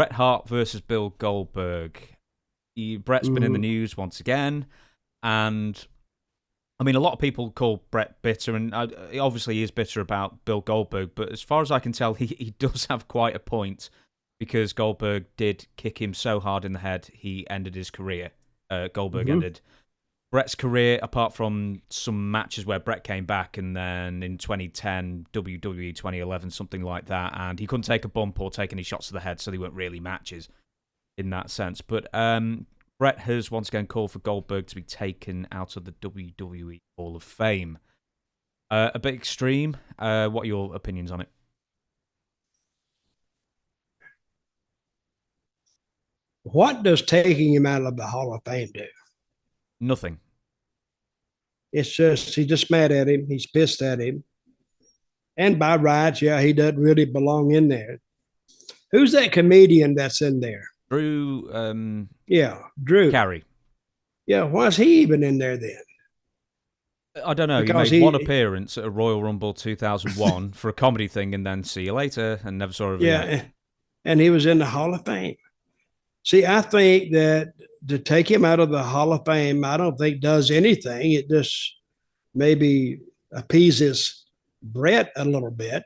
Bret Hart versus Bill Goldberg. Bret's been in the news once again, and I mean, a lot of people call Bret bitter, and obviously he is bitter about Bill Goldberg, but as far as I can tell, he does have quite a point, because Goldberg did kick him so hard in the head, he ended his career. Goldberg ended Bret's career, apart from some matches where Bret came back, and then in 2010, WWE 2011, something like that, and he couldn't take a bump or take any shots to the head, so they weren't really matches in that sense. But Bret has once again called for Goldberg to be taken out of the WWE Hall of Fame. A bit extreme. What are your opinions on it? What does taking him out of the Hall of Fame do? Nothing. It's just, he's just mad at him. He's pissed at him. And by rights, yeah, he doesn't really belong in there. Who's that comedian that's in there? Drew. Yeah, Drew Carey. Yeah, why's he even in there then? I don't know. Because he made one appearance at a Royal Rumble 2001 for a comedy thing, and then see you later, and never saw him again. Yeah, and he was in the Hall of Fame. See, I think that to take him out of the Hall of Fame, I don't think does anything. It just maybe appeases Bret a little bit.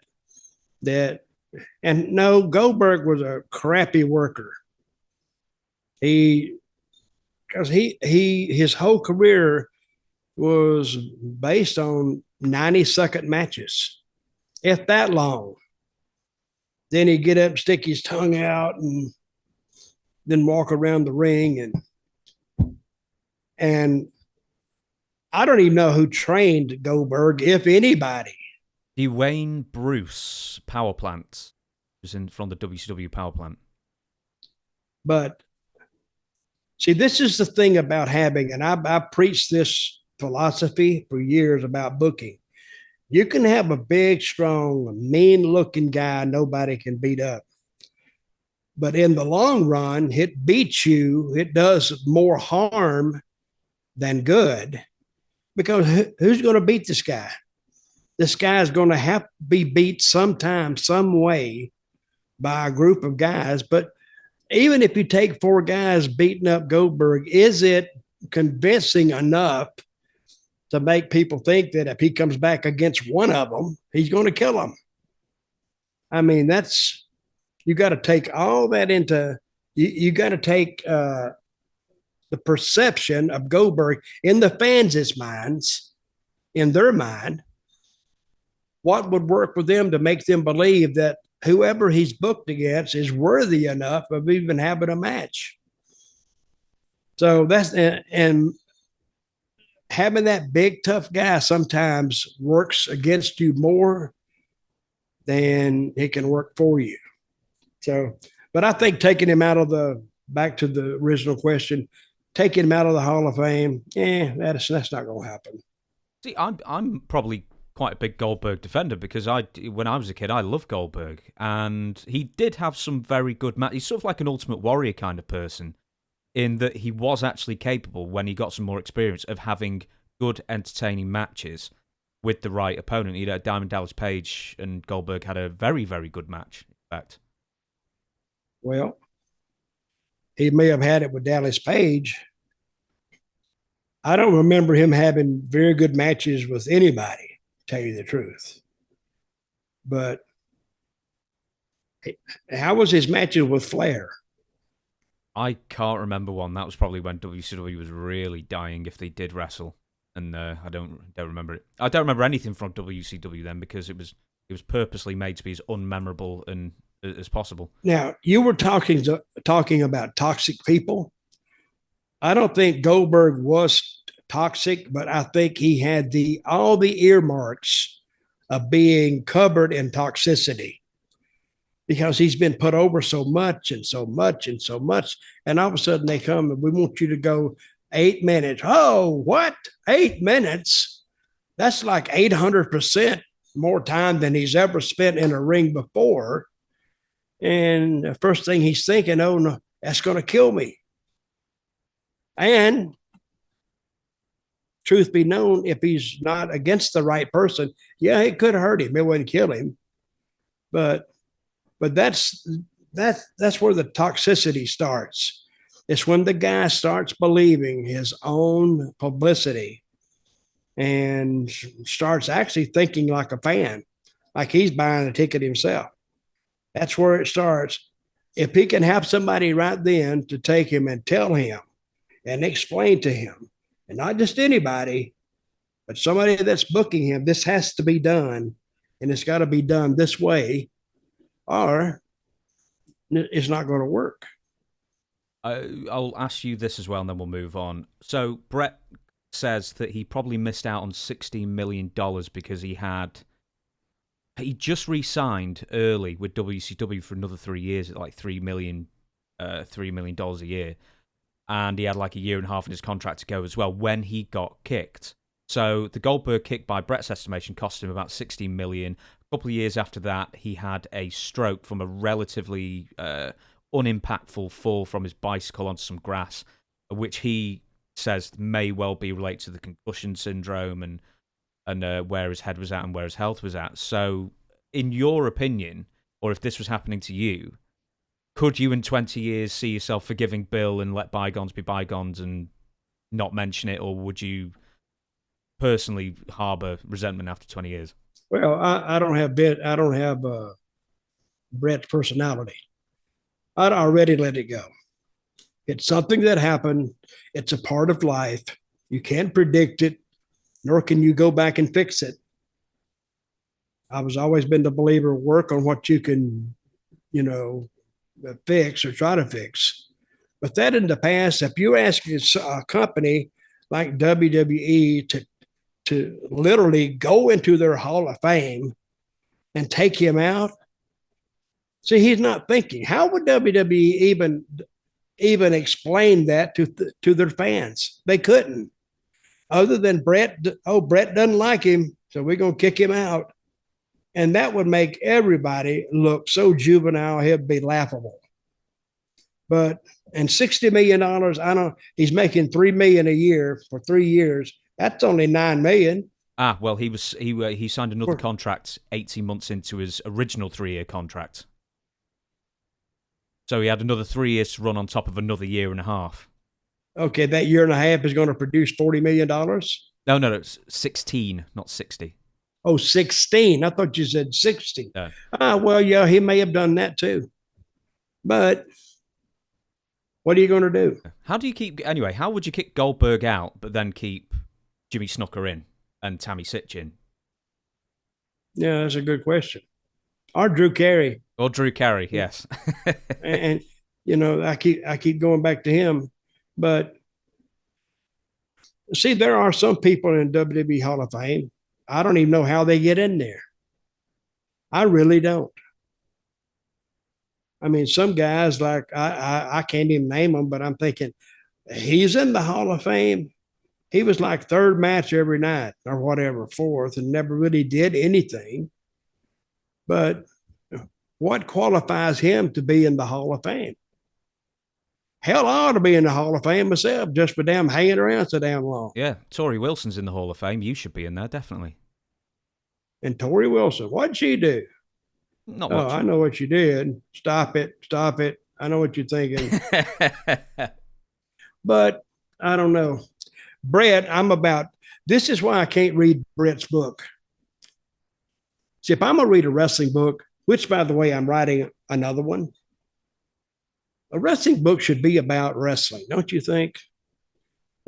And no, Goldberg was a crappy worker. Because his whole career was based on 90-second matches, if that long. Then he'd get up, stick his tongue out, and then walk around the ring. And I don't even know who trained Goldberg, if anybody. Dwayne Bruce, Power Plant, was from the WCW Power Plant. But see, this is the thing about having, and I preached this philosophy for years about booking. You can have a big, strong, mean-looking guy nobody can beat up. But in the long run, it beats you. It does more harm than good, because who's going to beat this guy? This guy is going to have to be beat sometime, some way, by a group of guys. But even if you take 4 guys beating up Goldberg, is it convincing enough to make people think that if he comes back against one of them, he's going to kill him? I mean, you got to take all that into, you got to take the perception of Goldberg in the fans' minds, in their mind. What would work for them to make them believe that whoever he's booked against is worthy enough of even having a match? So and having that big, tough guy sometimes works against you more than it can work for you. So, but I think taking him out of back to the original question, taking him out of the Hall of Fame, that's not going to happen. See, I'm probably quite a big Goldberg defender, because when I was a kid, I loved Goldberg, and he did have some very good matches. He's sort of like an Ultimate Warrior kind of person, in that he was actually capable, when he got some more experience, of having good, entertaining matches with the right opponent. Diamond Dallas Page and Goldberg had a very, very good match, in fact. Well, he may have had it with Dallas Page. I don't remember him having very good matches with anybody, to tell you the truth. But how was his matches with Flair? I can't remember one. That was probably when WCW was really dying, if they did wrestle. And I don't remember it. I don't remember anything from WCW then, because it was purposely made to be as unmemorable and as possible. Now, you were talking about toxic people. I don't think Goldberg was toxic, but I think he had all the earmarks of being covered in toxicity, because he's been put over so much and so much and so much. And all of a sudden they come and we want you to go 8 minutes. Oh, what? 8 minutes? That's like 800% more time than he's ever spent in a ring before. And the first thing he's thinking, oh, no, that's going to kill me. And truth be known, if he's not against the right person, yeah, it could hurt him. It wouldn't kill him. But that's that's where the toxicity starts. It's when the guy starts believing his own publicity and starts actually thinking like a fan, like he's buying a ticket himself. That's where it starts. If he can have somebody right then to take him and tell him and explain to him, and not just anybody, but somebody that's booking him, this has to be done, and it's got to be done this way, or it's not going to work. I'll ask you this as well, and then we'll move on. So Bret says that he probably missed out on $16 million because he just re-signed early with WCW for another 3 years at like $3 million a year, and he had like a year and a half in his contract to go as well when he got kicked. So the Goldberg kick, by Bret's estimation, cost him about $16 million. A couple of years after that, he had a stroke from a relatively unimpactful fall from his bicycle onto some grass, which he says may well be related to the concussion syndrome and where his head was at and where his health was at. So, in your opinion, or if this was happening to you, could you in 20 years see yourself forgiving Bill and let bygones be bygones and not mention it, or would you personally harbor resentment after 20 years? Well, I don't have Bret's personality. I'd already let it go. It's something that happened. It's a part of life. You can't predict it, nor can you go back and fix it. I was always been the believer, work on what you can, fix or try to fix. But that in the past, if you're asking a company like WWE to literally go into their Hall of Fame and take him out, see, he's not thinking. How would WWE even explain that to their fans? They couldn't. Other than Bret doesn't like him, so we're going to kick him out. And that would make everybody look so juvenile, he'd be laughable. But, and $60 million, I know he's making $3 million a year for 3 years. That's only $9 million. Well, he signed another contract 18 months into his original 3-year contract. So he had another 3 years to run on top of another year and a half. Okay, that year and a half is going to produce $40 million? No, it's 16, not 60. Oh, 16. I thought you said 60. No. Well, yeah, he may have done that too. But what are you going to do? How would you kick Goldberg out, but then keep Jimmy Snuka in and Tammy Sitch in? Yeah, that's a good question. Or Drew Carey. Yes. and I keep going back to him. But see, there are some people in WWE Hall of Fame. I don't even know how they get in there. I really don't. I mean, some guys like I can't even name them, but I'm thinking he's in the Hall of Fame. He was like third match every night or whatever, fourth, and never really did anything. But what qualifies him to be in the Hall of Fame? Hell, I ought to be in the Hall of Fame myself just for damn hanging around so damn long. Yeah, Tori Wilson's in the Hall of Fame. You should be in there, definitely. And Tori Wilson, what'd she do? Not much. I know what you did. Stop it. I know what you're thinking. But I don't know. Bret, this is why I can't read Bret's book. See, if I'm going to read a wrestling book, which, by the way, I'm writing another one, a wrestling book should be about wrestling, don't you think?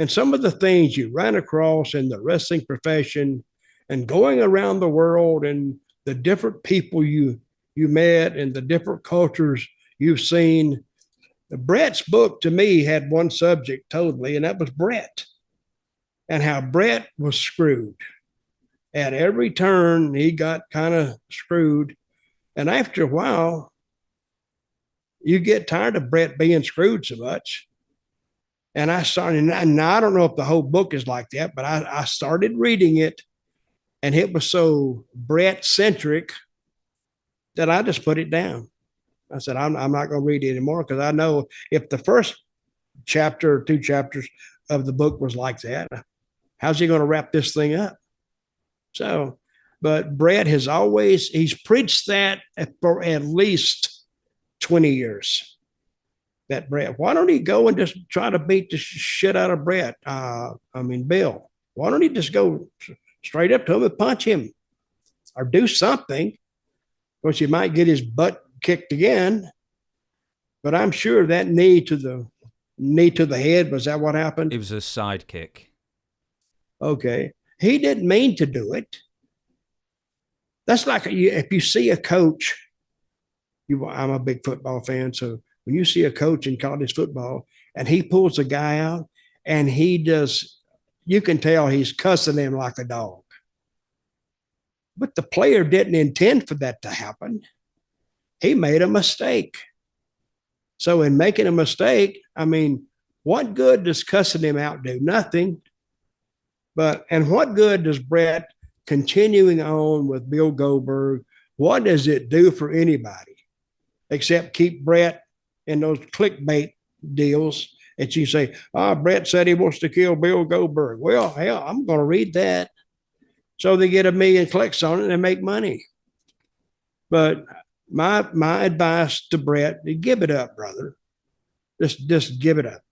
And some of the things you run across in the wrestling profession and going around the world and the different people you met and the different cultures you've seen. Bret's book to me had one subject totally, and that was Bret and how Bret was screwed. At every turn, he got kind of screwed. And after a while, you get tired of Bret being screwed so much. And I started, and I don't know if the whole book is like that, but I started reading it, and it was so Bret-centric that I just put it down. I said, I'm not going to read it anymore because I know if the first chapter or 2 chapters of the book was like that, how's he going to wrap this thing up? So, but Bret he's preached that for at least 20 years. That Bret. Why don't he go and just try to beat the shit out of Bill? Why don't he just go straight up to him and punch him or do something? Of course, he might get his butt kicked again, but I'm sure that knee to the head, was that what happened? It was a side kick. Okay. He didn't mean to do it. That's like if you see a coach, I'm a big football fan, so when you see a coach in college football and he pulls a guy out and you can tell he's cussing him like a dog. But the player didn't intend for that to happen. He made a mistake. So in making a mistake, I mean, what good does cussing him out do? Nothing. And what good does Bret continuing on with Bill Goldberg, what does it do for anybody except keep Bret in those clickbait deals? And you say, Bret said he wants to kill Bill Goldberg. Well, hell, I'm going to read that. So they get 1 million clicks on it and make money. But my advice to Bret, give it up, brother. Just give it up.